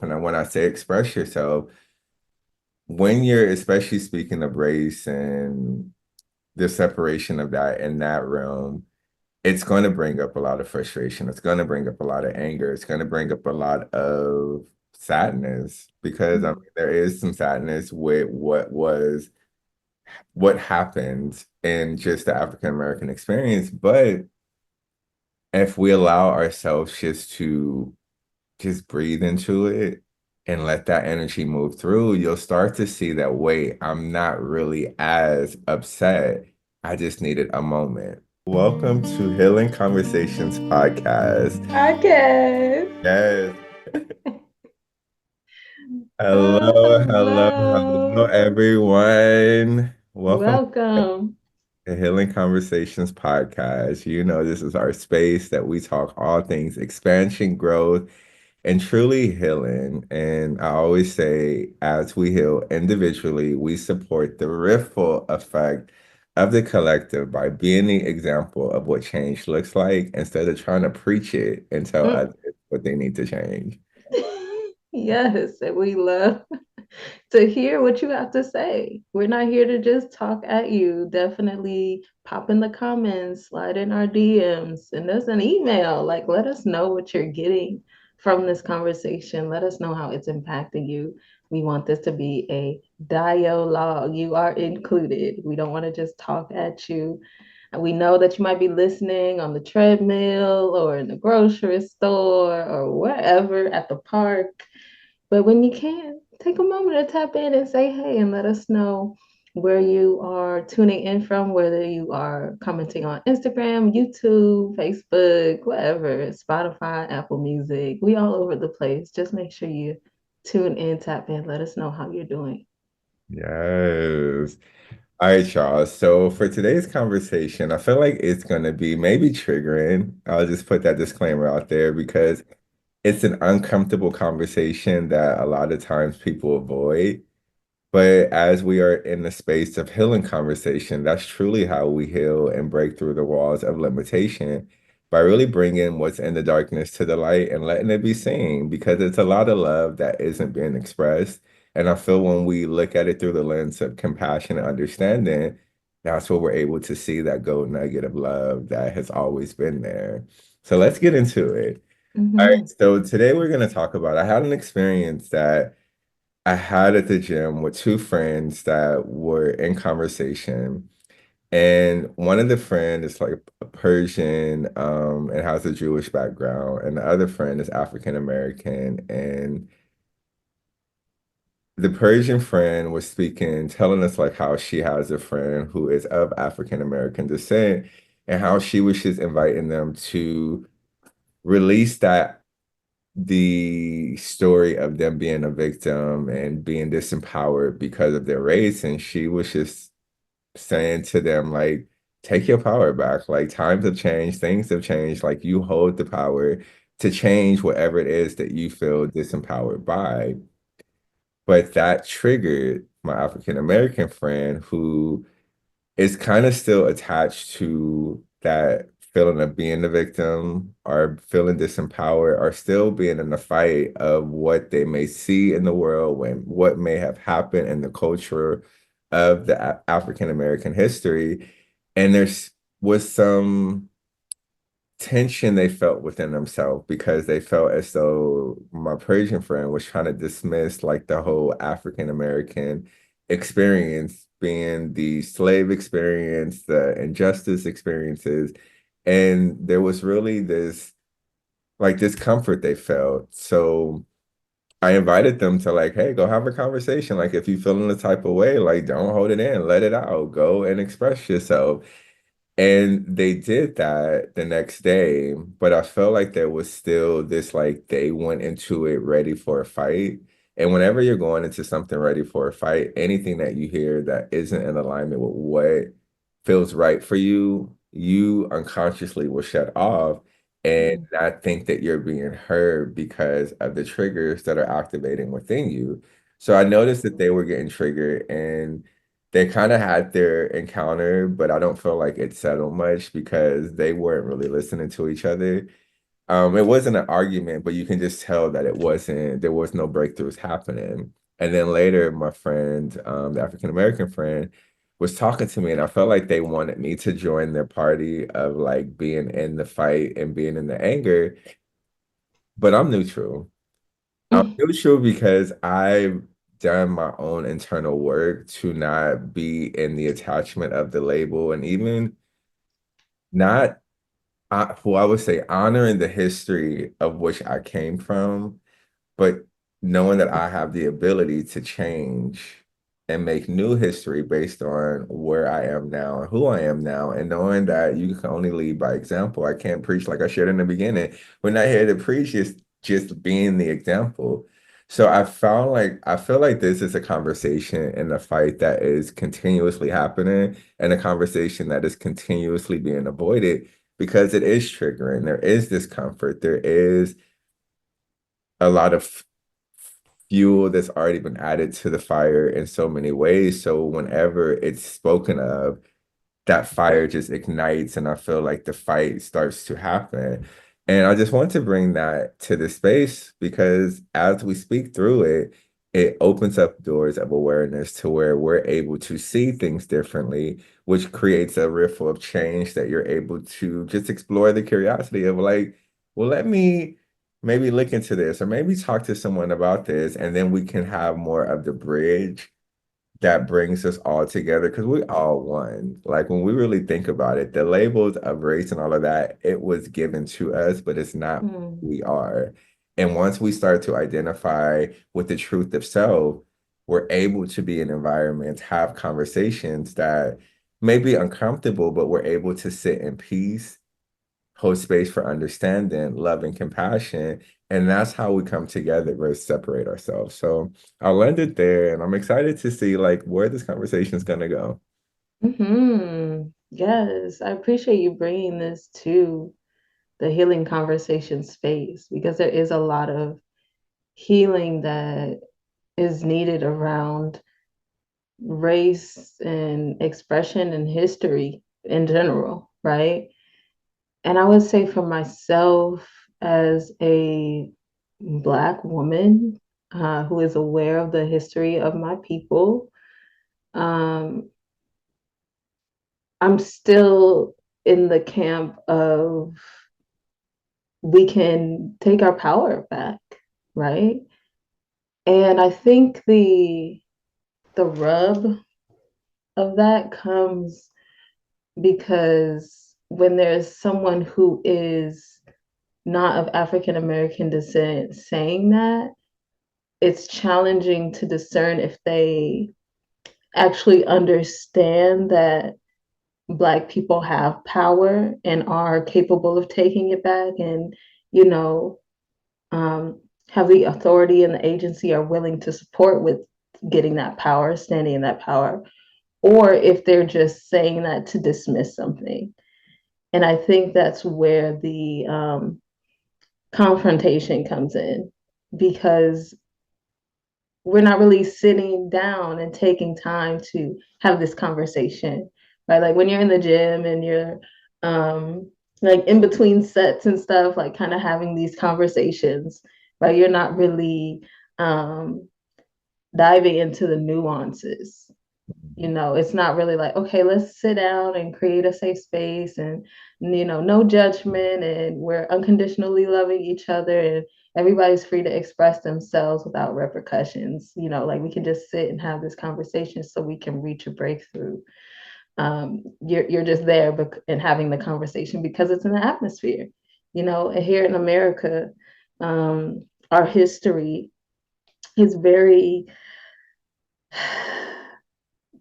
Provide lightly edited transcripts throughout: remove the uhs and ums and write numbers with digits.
And when I say express yourself, when you're especially speaking of race and the separation of that in that realm, it's going to bring up a lot of frustration. It's going to bring up a lot of anger. It's going to bring up a lot of sadness because I mean, there is some sadness with what happened in just the African American experience. But if we allow ourselves just breathe into it and let that energy move through, you'll start to see that, wait, I'm not really as upset. I just needed a moment. Welcome to Healing Conversations podcast. Podcast. Yes. Oh, Hello, hello. everyone. Welcome Welcome. to Healing Conversations podcast. You know, this is our space that we talk all things expansion, growth, and truly healing. And I always say, as we heal individually, we support the ripple effect of the collective by being the example of what change looks like instead of trying to preach it and tell Mm. others what they need to change. Yes, and we love to hear what you have to say. We're not here to just talk at you. Definitely pop in the comments, slide in our DMs, send us an email. Like, let us know what you're getting from this conversation. Let us know how it's impacting you. We want this to be a dialogue. You are included. We don't want to just talk at you. And we know that you might be listening on the treadmill or in the grocery store or wherever at the park. But when you can, take a moment to tap in and say hey and let us know where you are tuning in from, whether you are commenting on Instagram, YouTube, Facebook, whatever, Spotify, Apple Music. We all over the place. Just make sure you tune in, tap in, let us know how you're doing. Yes. All right, Charles. So for today's conversation, I feel like it's going to be maybe triggering. I'll just put that disclaimer out there because it's an uncomfortable conversation that a lot of times people avoid. But as we are in the space of healing conversation, that's truly how we heal and break through the walls of limitation by really bringing what's in the darkness to the light and letting it be seen because it's a lot of love that isn't being expressed. And I feel when we look at it through the lens of compassion and understanding, that's where we're able to see that gold nugget of love that has always been there. So let's get into it. All right. Mm-hmm. So today we're going to talk about, I had an experience that I had at the gym with two friends that were in conversation. And one of the friend is like a Persian, and has a Jewish background, and the other friend is African American. And the Persian friend was speaking, telling us like how she has a friend who is of African American descent, and how she was just inviting them to release that the story of them being a victim and being disempowered because of their race. And she was just saying to them, like, take your power back. Like, times have changed, things have changed. Like, you hold the power to change whatever it is that you feel disempowered by. But that triggered my African American friend who is kind of still attached to that feeling of being the victim or feeling disempowered or still being in the fight of what they may see in the world when what may have happened in the culture of the African American history. And there's was some tension they felt within themselves because they felt as though my Persian friend was trying to dismiss like the whole African American experience being the slave experience, the injustice experiences. And there was really this like discomfort they felt. So I invited them to like, hey, go have a conversation. Like if you feel in the type of way, like don't hold it in, let it out, go and express yourself. And they did that the next day, but I felt like there was still this like they went into it ready for a fight. And whenever you're going into something ready for a fight, anything that you hear that isn't in alignment with what feels right for you, you unconsciously will shut off and not think that you're being heard because of the triggers that are activating within you. So I noticed that they were getting triggered and they kind of had their encounter, but I don't feel like it settled much because they weren't really listening to each other. It wasn't an argument, but you can just tell that there was no breakthroughs happening. And then later, my friend, the African American friend, was talking to me, and I felt like they wanted me to join their party of like being in the fight and being in the anger, but I'm neutral. I'm neutral because I've done my own internal work to not be in the attachment of the label and even not who I would say honoring the history of which I came from, but knowing that I have the ability to change and make new history based on where I am now and who I am now, and knowing that you can only lead by example. I can't preach like I shared in the beginning. We're not here to preach, just being the example. So I feel like this is a conversation and a fight that is continuously happening and a conversation that is continuously being avoided because it is triggering. There is discomfort. There is a lot of fuel that's already been added to the fire in so many ways. So whenever it's spoken of, that fire just ignites, and I feel like the fight starts to happen. And I just want to bring that to the space because as we speak through it, it opens up doors of awareness to where we're able to see things differently, which creates a ripple of change that you're able to just explore the curiosity of like, well, let me maybe look into this or maybe talk to someone about this, and then we can have more of the bridge that brings us all together because we all one. Like when we really think about it, the labels of race and all of that, it was given to us, but it's not who Mm, we are. And once we start to identify with the truth of self, we're able to be in environments, have conversations that may be uncomfortable, but we're able to sit in peace, hold space for understanding, love, and compassion. And that's how we come together versus separate ourselves. So I'll end it there, and I'm excited to see like where this conversation is going to go. Yes, I appreciate you bringing this to the healing conversation space because there is a lot of healing that is needed around race and expression and history in general, right? And I would say for myself, as a Black woman who is aware of the history of my people, um, I'm still in the camp of we can take our power back, right? And I think the rub of that comes because when there's someone who is not of African American descent saying that, it's challenging to discern if they actually understand that Black people have power and are capable of taking it back and, you know, um, have the authority and the agency are willing to support with getting that power, standing in that power, or if they're just saying that to dismiss something. And I think that's where the confrontation comes in because we're not really sitting down and taking time to have this conversation, right? Like when you're in the gym and you're like in between sets and stuff, like kind of having these conversations, right? You're not really um, diving into the nuances. It's not really like, okay, let's sit down and create a safe space and, no judgment. And we're unconditionally loving each other and everybody's free to express themselves without repercussions. Like we can just sit and have this conversation so we can reach a breakthrough. You're just there and having the conversation because it's in the atmosphere. And here in America, our history is very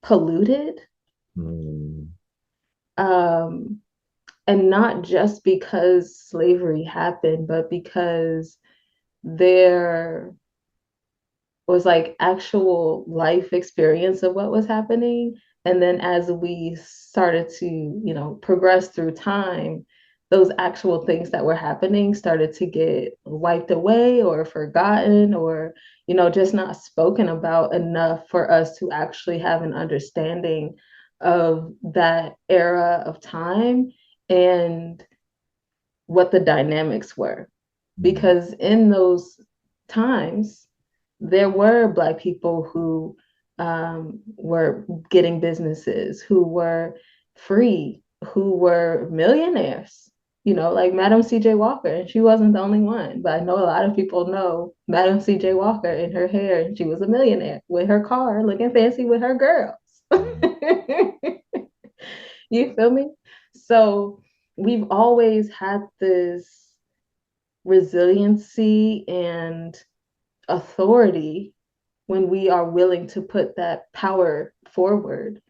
polluted. Mm. Um, and not just because slavery happened, but because there was like actual life experience of what was happening. And then as we started to, progress through time, those actual things that were happening started to get wiped away or forgotten or, just not spoken about enough for us to actually have an understanding of that era of time. And what the dynamics were. Mm. Because in those times, there were Black people who were getting businesses, who were free, who were millionaires, you know, like Madam C.J. Walker. And she wasn't the only one, but I know a lot of people know Madam C.J. Walker in her hair. And she was a millionaire with her car, looking fancy with her girls. Mm. You feel me? So we've always had this resiliency and authority when we are willing to put that power forward.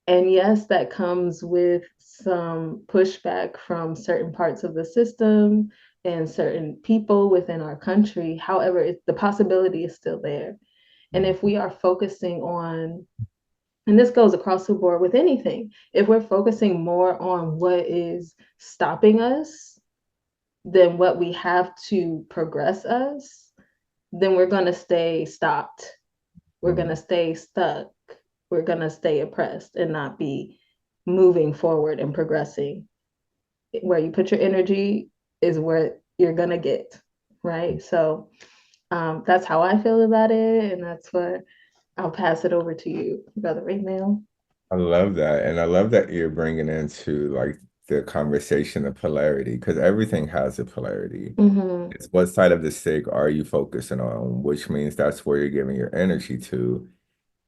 And yes, that comes with some pushback from certain parts of the system and certain people within our country. However, the possibility is still there. And if we are focusing on, and this goes across the board with anything, if we're focusing more on what is stopping us than what we have to progress us, then we're going to stay stopped. We're going Mm. to stay stuck. We're going to stay oppressed and not be moving forward and progressing. Where you put your energy is where you're going to get, right? So that's how I feel about it. And that's what I'll pass it over to you, Brother Email. I love that. And I love that you're bringing into like the conversation of polarity because everything has a polarity. Mm-hmm. It's what side of the stick are you focusing on, which means that's where you're giving your energy to.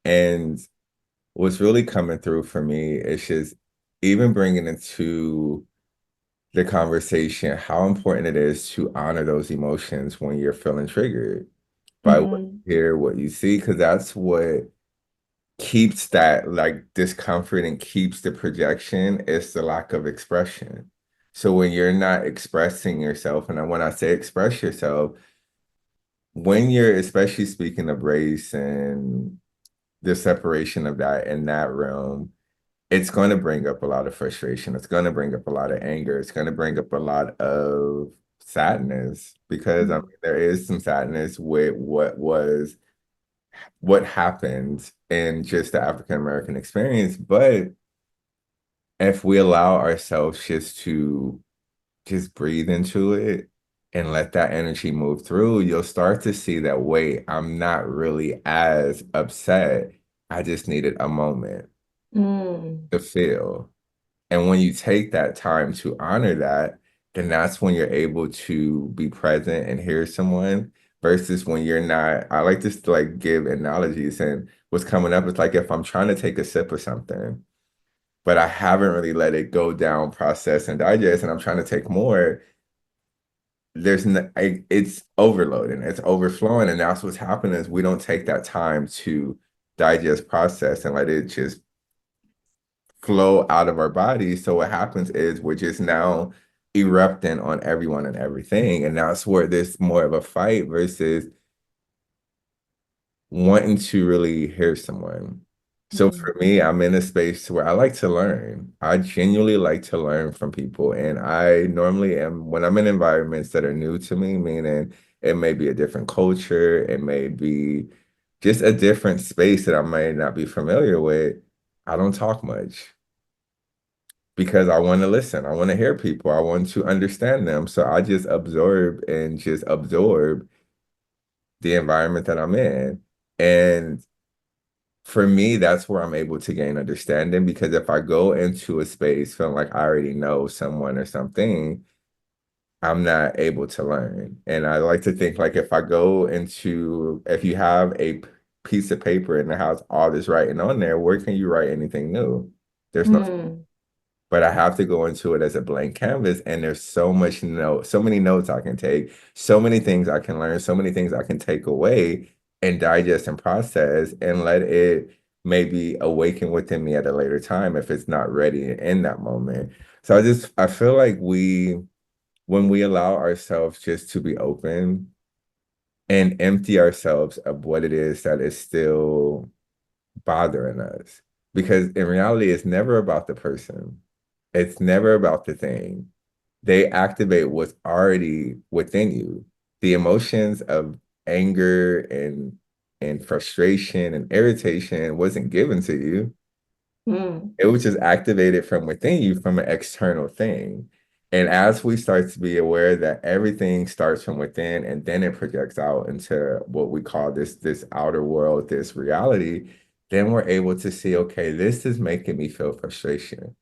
And what's really coming through for me is just even bringing into the conversation how important it is to honor those emotions when you're feeling triggered by what Mm-hmm. you hear, what you see, because that's what keeps that like discomfort and keeps the projection is the lack of expression. So when you're not expressing yourself, and when I say express yourself, when you're especially speaking of race and the separation of that in that realm, it's going to bring up a lot of frustration. It's going to bring up a lot of anger. It's going to bring up a lot of sadness because I mean there is some sadness with what happened in just the African American experience. But if we allow ourselves just to just breathe into it and let that energy move through, you'll start to see that, wait, I'm not really as upset. I just needed a moment Mm-hmm. to feel. And when you take that time to honor that, then that's when you're able to be present and hear someone versus when you're not. I like to like give analogies and what's coming up is like if I'm trying to take a sip of something, but I haven't really let it go down, process, and digest, and I'm trying to take more, there's no, it's overloading, it's overflowing, and that's what's happening is we don't take that time to digest, process, and let it just flow out of our bodies. So what happens is we're just now erupting on everyone and everything. And that's where there's more of a fight versus wanting to really hear someone. So Mm-hmm. for me, I'm in a space where I like to learn. I genuinely like to learn from people. And I normally am, when I'm in environments that are new to me, meaning it may be a different culture, it may be just a different space that I may not be familiar with, I don't talk much because I want to listen. I want to hear people. I want to understand them. So I just absorb and just absorb the environment that I'm in. And for me, that's where I'm able to gain understanding because if I go into a space feeling like I already know someone or something, I'm not able to learn. And I like to think like if I go into, if you have a piece of paper and it has all this writing on there, where can you write anything new? There's no, Mm-hmm. but I have to go into it as a blank canvas. And there's so much note, so many notes I can take, so many things I can learn, so many things I can take away and digest and process and let it maybe awaken within me at a later time if it's not ready in that moment. So I feel like when we allow ourselves just to be open and empty ourselves of what it is that is still bothering us, because in reality, it's never about the person. It's never about the thing. They activate what's already within you. The emotions of anger and frustration and irritation wasn't given to you. Mm-hmm. It was just activated from within you from an external thing. And as we start to be aware that everything starts from within and then it projects out into what we call this outer world, this reality, then we're able to see, okay, this is making me feel frustration.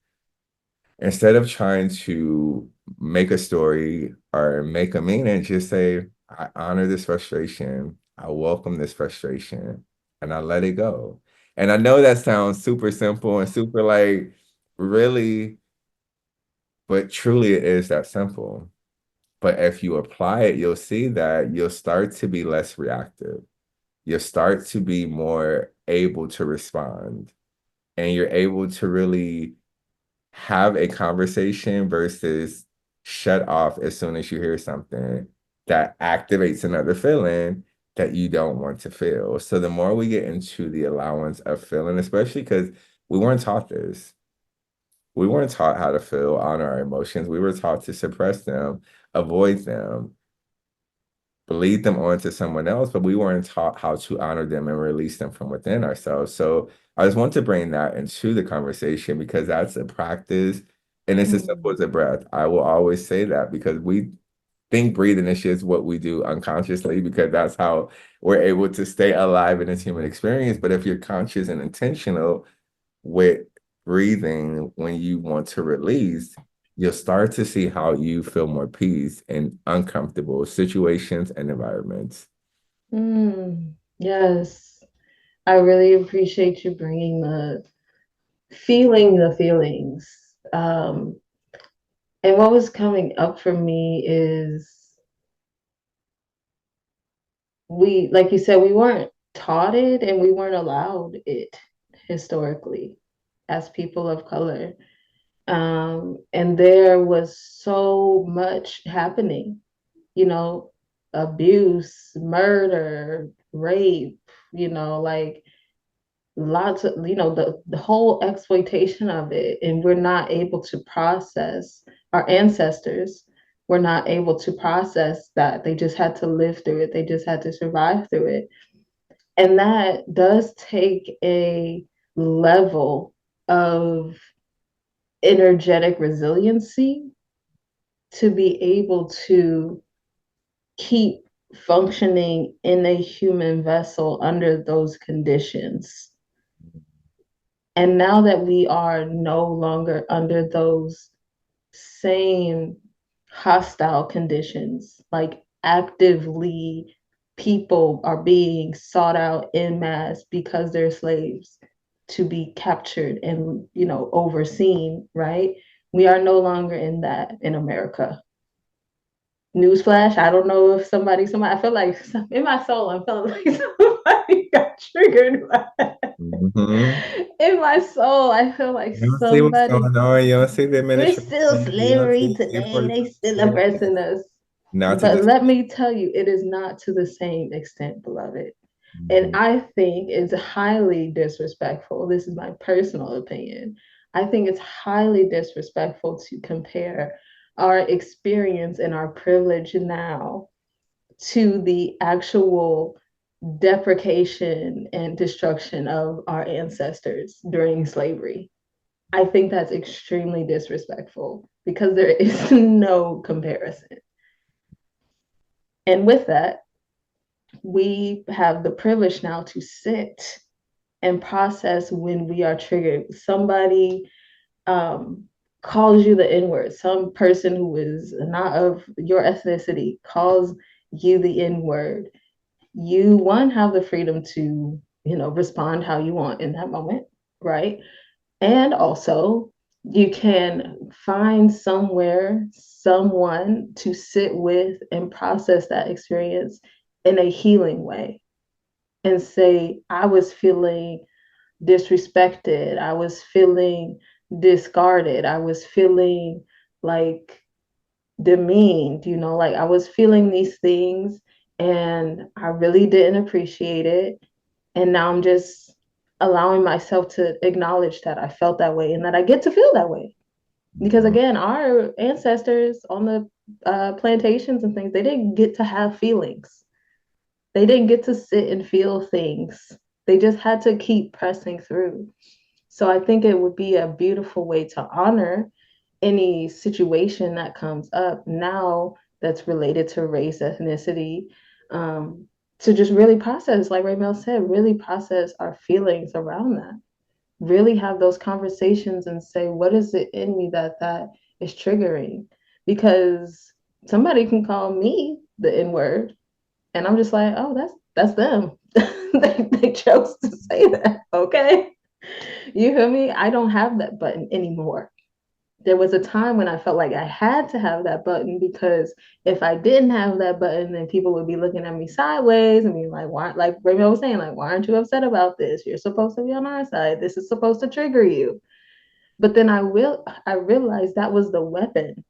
Instead of trying to make a story or make a meaning, just say, I honor this frustration, I welcome this frustration, and I let it go. And I know that sounds super simple and super like really, but truly it is that simple. But if you apply it, you'll see that you'll start to be less reactive. You'll start to be more able to respond. And you're able to really have a conversation versus shut off as soon as you hear something that activates another feeling that you don't want to feel. So the more we get into the allowance of feeling, especially because we weren't taught this. We weren't taught how to feel on our emotions. We were taught to suppress them, avoid them, bleed them onto someone else, but we weren't taught how to honor them and release them from within ourselves. So I just want to bring that into the conversation because that's a practice and it's as simple Mm. as a breath. I will always say that because we think breathing is just what we do unconsciously because that's how we're able to stay alive in this human experience. But if you're conscious and intentional with breathing when you want to release, you'll start to see how you feel more peace in uncomfortable situations and environments. Yes, I really appreciate you bringing the feelings. And what was coming up for me is like you said, we weren't taught it and we weren't allowed it historically as people of color. And there was so much happening, you know, abuse, murder, rape, like lots of, the whole exploitation of it. And we're not able to process, our ancestors were not able to process that. They just had to live through it, they just had to survive through it. And that does take a level of energetic resiliency to be able to keep functioning in a human vessel under those conditions. And now that we are no longer under those same hostile conditions, like actively people are being sought out in mass because they're slaves to be captured and, overseen, right? We are no longer in that in America. Newsflash, I don't know if I feel like in my soul, I'm feeling like somebody got triggered by that. Mhm. In my soul, I feel like You don't see what's somebody, going on. You don't see the we're still administration. You don't slavery see today, they still deforestation. oppressing us. Not to But this. let me tell you, it is not to the same extent, beloved. And Mhm. I think it's highly disrespectful. This is my personal opinion. I think it's highly disrespectful to compare our experience and our privilege now to the actual deprecation and destruction of our ancestors during slavery. I think that's extremely disrespectful because there is no comparison. And with that, we have the privilege now to sit and process when we are triggered. Somebody um, calls you the N word, some person who is not of your ethnicity calls you the N word. You, one, have the freedom to, respond how you want in that moment, right? And also, you can find somewhere, someone to sit with and process that experience in a healing way and say, I was feeling disrespected. I was feeling discarded. I was feeling like demeaned, like I was feeling these things and I really didn't appreciate it. And now I'm just allowing myself to acknowledge that I felt that way and that I get to feel that way. Because Mhm. again, our ancestors on the plantations and things, they didn't get to have feelings. They didn't get to sit and feel things. They just had to keep pressing through. So I think it would be a beautiful way to honor any situation that comes up now that's related to race, ethnicity, um, to just really process, like Raymel said, really process our feelings around that. Really have those conversations and say, what is it in me that is triggering? Because somebody can call me the N word, and I'm just like, oh, that's them. They chose to say that. Okay. You feel me? I don't have that button anymore. There was a time when I felt like I had to have that button because if I didn't have that button, then people would be looking at me sideways and being like, why, like Raymond was saying, like, why aren't you upset about this? You're supposed to be on our side. This is supposed to trigger you. But then I realized that was the weapon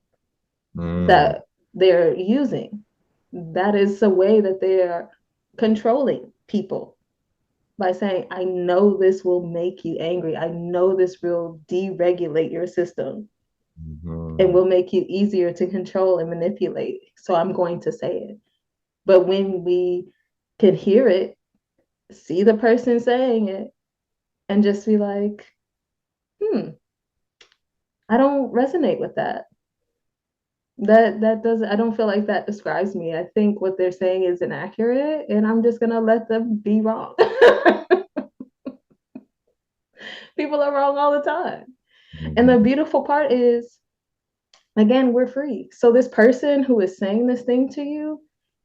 Mm, that they're using. That is a way that they're controlling people by saying, I know this will make you angry. I know this will deregulate your system and mhm, will make you easier to control and manipulate. So I'm going to say it. But when we can hear it, see the person saying it, and just be like, I don't resonate with that. That doesn't, I don't feel like that describes me. I think what they're saying is inaccurate, and I'm just gonna let them be wrong. People are wrong all the time. And mhm, the beautiful part is, again, we're free. So this person who is saying this thing to you,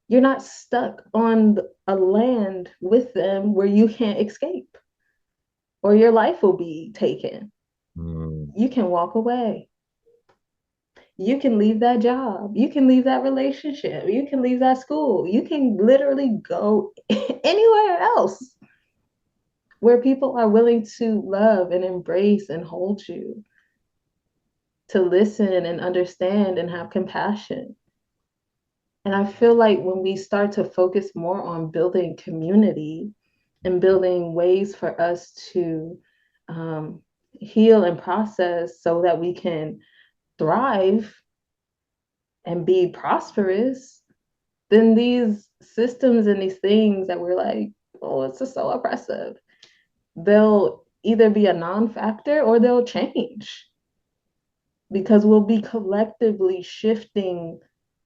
you're not stuck on a land with them where you can't escape or your life will be taken. mm. You can walk away. You can leave that job. You can leave that relationship. You can leave that school. You can literally go anywhere else where people are willing to love and embrace and hold you, to listen and understand and have compassion. And I feel like when we start to focus more on building community and building ways for us to heal and process so that we can thrive and be prosperous, then these systems and these things that we're like, oh, it's just so oppressive, they'll either be a non factor or they'll change because we'll be collectively shifting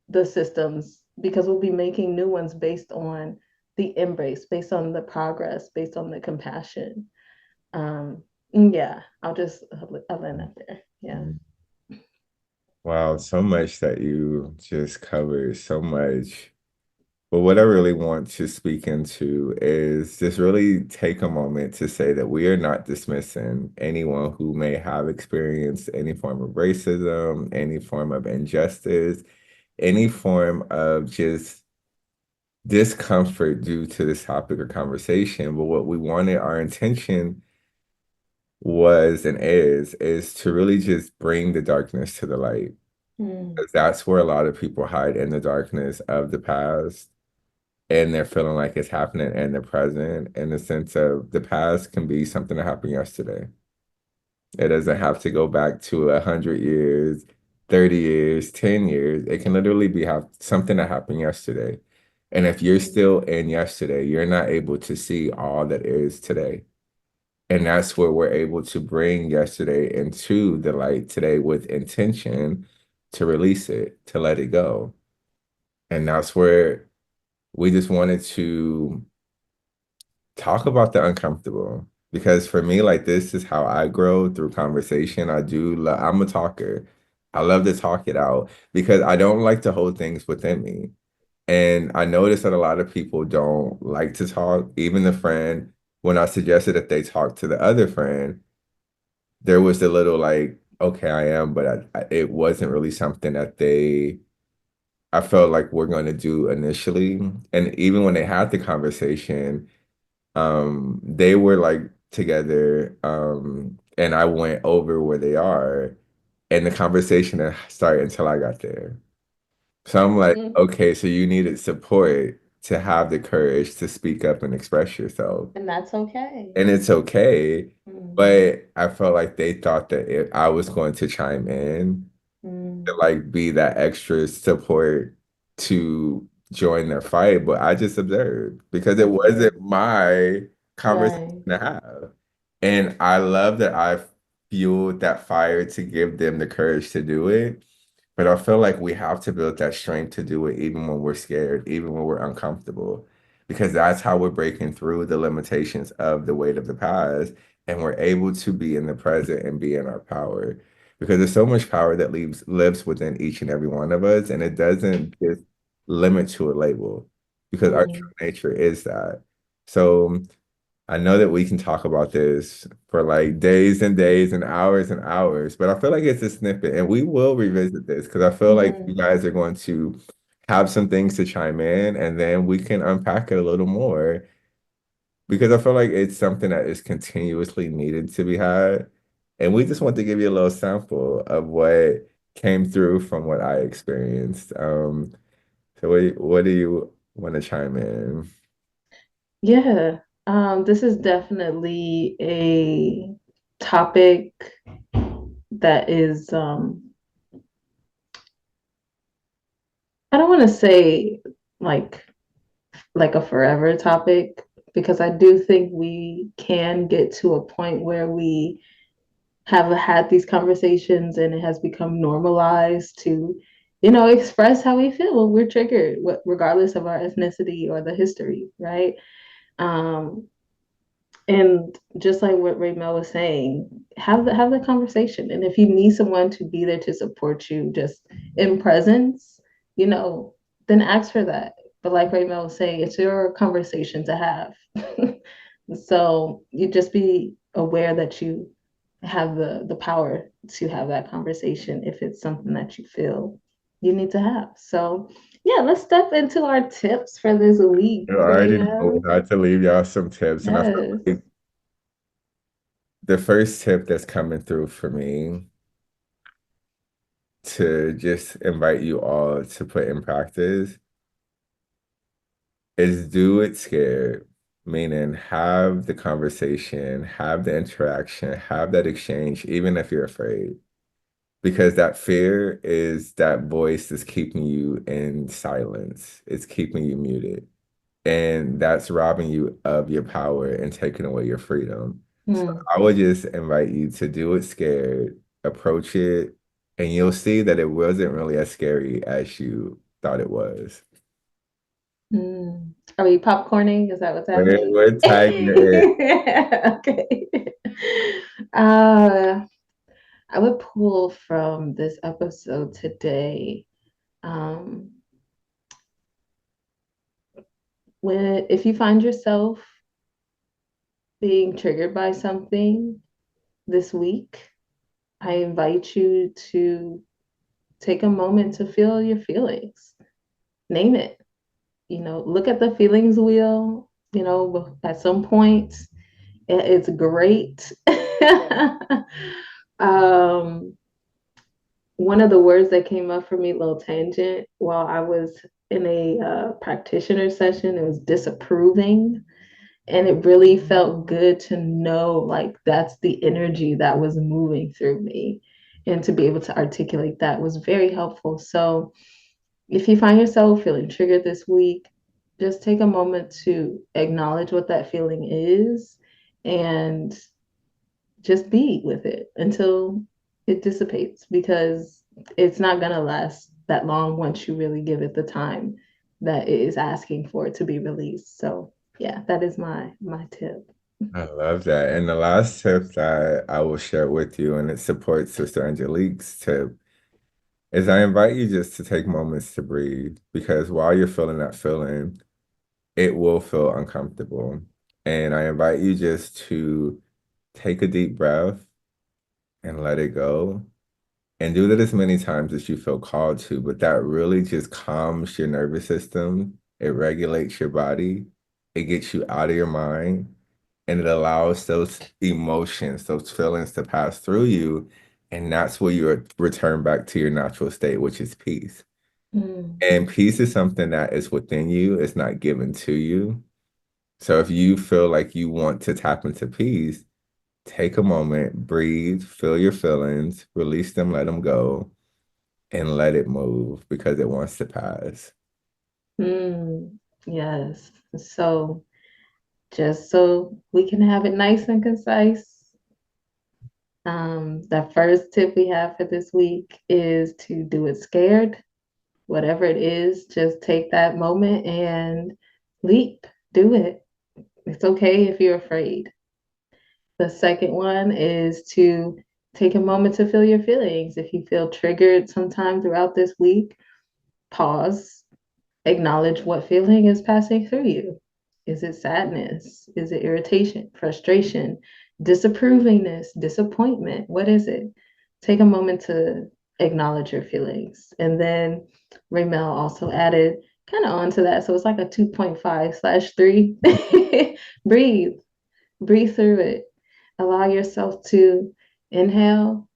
the systems because we'll be making new ones based on the embrace, based on the progress, based on the compassion. Yeah, I'll end that there. Yeah. Mm. Wow, so much that you just covered, so much. But what I really want to speak into is just really take a moment to say that we are not dismissing anyone who may have experienced any form of racism, any form of injustice, any form of just discomfort due to this topic or conversation. But what we wanted, our intention was and is to really just bring the darkness to the light. Mm, 'Cause that's where a lot of people hide in the darkness of the past. And they're feeling like it's happening in the present in the sense of the past can be something that happened yesterday. It doesn't have to go back to 100 years, 30 years, 10 years. It can literally be have something that happened yesterday. And if you're still in yesterday, you're not able to see all that is today. And that's where we're able to bring yesterday into the light today with intention to release it, to let it go. And that's where we just wanted to talk about the uncomfortable. Because for me, like this is how I grow through conversation. I'm a talker. I love to talk it out because I don't like to hold things within me. And I notice that a lot of people don't like to talk. Even the friend, when I suggested that they talk to the other friend, there was a little like, okay, I am, but it wasn't really something that I felt like we're going to do initially. And even when they had the conversation, they were like together, and I went over where they are, and the conversation didn't start until I got there. So I'm like, mm. okay, so you needed support to have the courage to speak up and express yourself. And that's okay. And it's okay. Mm, But I felt like they thought that if I was going to chime in, to mm. like be that extra support to join their fight, but I just observed because it Yeah. wasn't my conversation Right. to have. And I love that I fueled that fire to give them the courage to do it. But I feel like we have to build that strength to do it even when we're scared, even when we're uncomfortable, because that's how we're breaking through the limitations of the weight of the past and we're able to be in the present and be in our power. Because there's so much power that lives within each and every one of us, and it doesn't just limit to a label because our true Mm, nature is that. So I know that we can talk about this for like days and days and hours, but I feel like it's a snippet and we will revisit this because I feel like you mm, guys are going to have some things to chime in and then we can unpack it a little more because I feel like it's something that is continuously needed to be had. And we just want to give you a little sample of what came through from what I experienced. So what do you want to chime in? yeah. This is definitely a topic that is I don't want to say like like a forever topic because I do think we can get to a point where we have had these conversations and it has become normalized to, express how we feel when we're triggered, regardless of our ethnicity or the history, right? Um, and just like what Raymel was saying, have the conversation. And if you need someone to be there to support you just in presence, you know, then ask for that. But like Raymel was saying, it's your conversation to have. So you just be aware that you have the power to have that conversation if it's something that you feel you need to have. So yeah, let's step into our tips for this week, You already know we Raymel. had to leave y'all some tips, and I feel Yes. like the first tip that's coming through for me to just invite you all to put in practice is do it scared, meaning have the conversation, have the interaction, have that exchange, even if you're afraid. Because that fear is that voice that's keeping you in silence. It's keeping you muted. And that's robbing you of your power and taking away your freedom. So Mm, I would just invite you to do it scared, approach it, and you'll see that it wasn't really as scary as you thought it was. mm. Are we popcorning? Is that what's happening? We're tagging it. Okay. Uh, I would pull from this episode today. Um, when if you find yourself being triggered by something this week, I invite you to take a moment to feel your feelings. Name it. Look at the feelings wheel. At some point, it's great. um, One of the words that came up for me, little tangent, while I was in a practitioner session, it was disapproving. And it really felt good to know like that's the energy that was moving through me. And to be able to articulate that was very helpful. So if you find yourself feeling triggered this week, just take a moment to acknowledge what that feeling is and just be with it until it dissipates because it's not going to last that long once you really give it the time that it is asking for it to be released. So, yeah, that is my tip. I love that. And the last tip that I will share with you, and it supports Sister Angelique's tip, is I invite you just to take moments to breathe because while you're feeling that feeling, it will feel uncomfortable. And I invite you just to take a deep breath and let it go. And do that as many times as you feel called to, but that really just calms your nervous system. It regulates your body. It gets you out of your mind. And it allows those emotions, those feelings to pass through you. And that's where you return back to your natural state, which is peace. Mm, And peace is something that is within you, it's not given to you. So if you feel like you want to tap into peace, take a moment, breathe, feel your feelings, release them, let them go, and let it move because it wants to pass. yes. So, just so we can have it nice and concise, The first tip we have for this week is to do it scared. Whatever it is, just take that moment and leap. Do it. It's okay if you're afraid. The second one is to take a moment to feel your feelings. If you feel triggered sometime throughout this week, pause, acknowledge what feeling is passing through you. Is it sadness? Is it irritation, frustration, disapprovingness, disappointment? What is it? Take a moment to acknowledge your feelings. And then Raymel also added kind of onto that. So it's like a 2.5/3. Breathe, breathe through it. Allow yourself to inhale,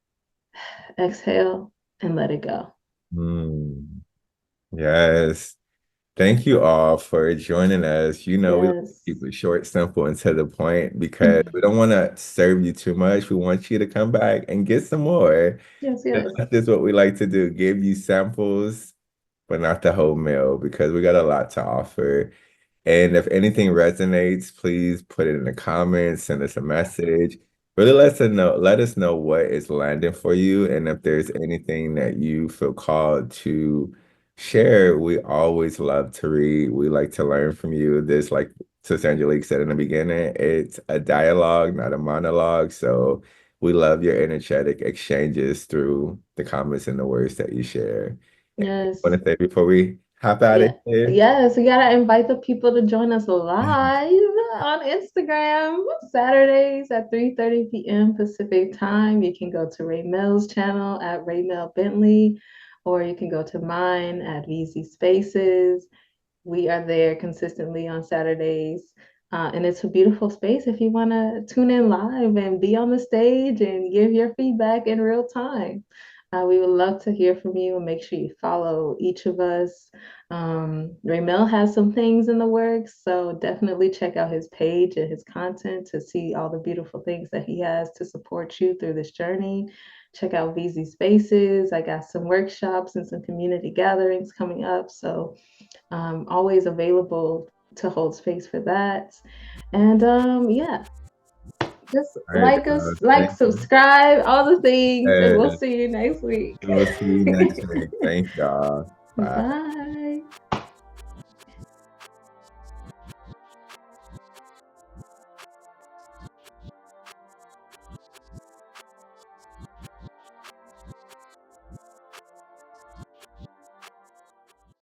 exhale, and let it go. Mm, yes. Thank you all for joining us. We like to Yes. keep it short, simple, and to the point because we don't want to serve you too much. We want you to come back and get some more. Yes, And yes. that's what we like to do, give you samples, but not the whole meal because we got a lot to offer. And if anything resonates, please put it in the comments, send us a message. Really let us know what is landing for you. And if there's anything that you feel called to share, we always love to read. We like to learn from you. This, like Sister Angelique said in the beginning, it's a dialogue, not a monologue. So we love your energetic exchanges through the comments and the words that you share. Yes. Want to say before we hop out of Yeah. here? Yes, we gotta invite the people to join us live on Instagram Saturdays at 3:30 p.m. Pacific time. You can go to Raymel's channel at Raymel Bentley, or you can go to mine at VZ Spaces. We are there consistently on Saturdays. And it's a beautiful space if you want to tune in live and be on the stage and give your feedback in real time. We would love to hear from you and make sure you follow each of us. Raymel has some things in the works, so definitely check out his page and his content to see all the beautiful things that he has to support you through this journey. Check out VZ Spaces. I got some workshops and some community gatherings coming up. So always available to hold space for that. And yeah, just All right, like us, like, thank you. subscribe, all the things, and we'll And see you next week. we'll see you next week. Thank y'all. Bye. Bye.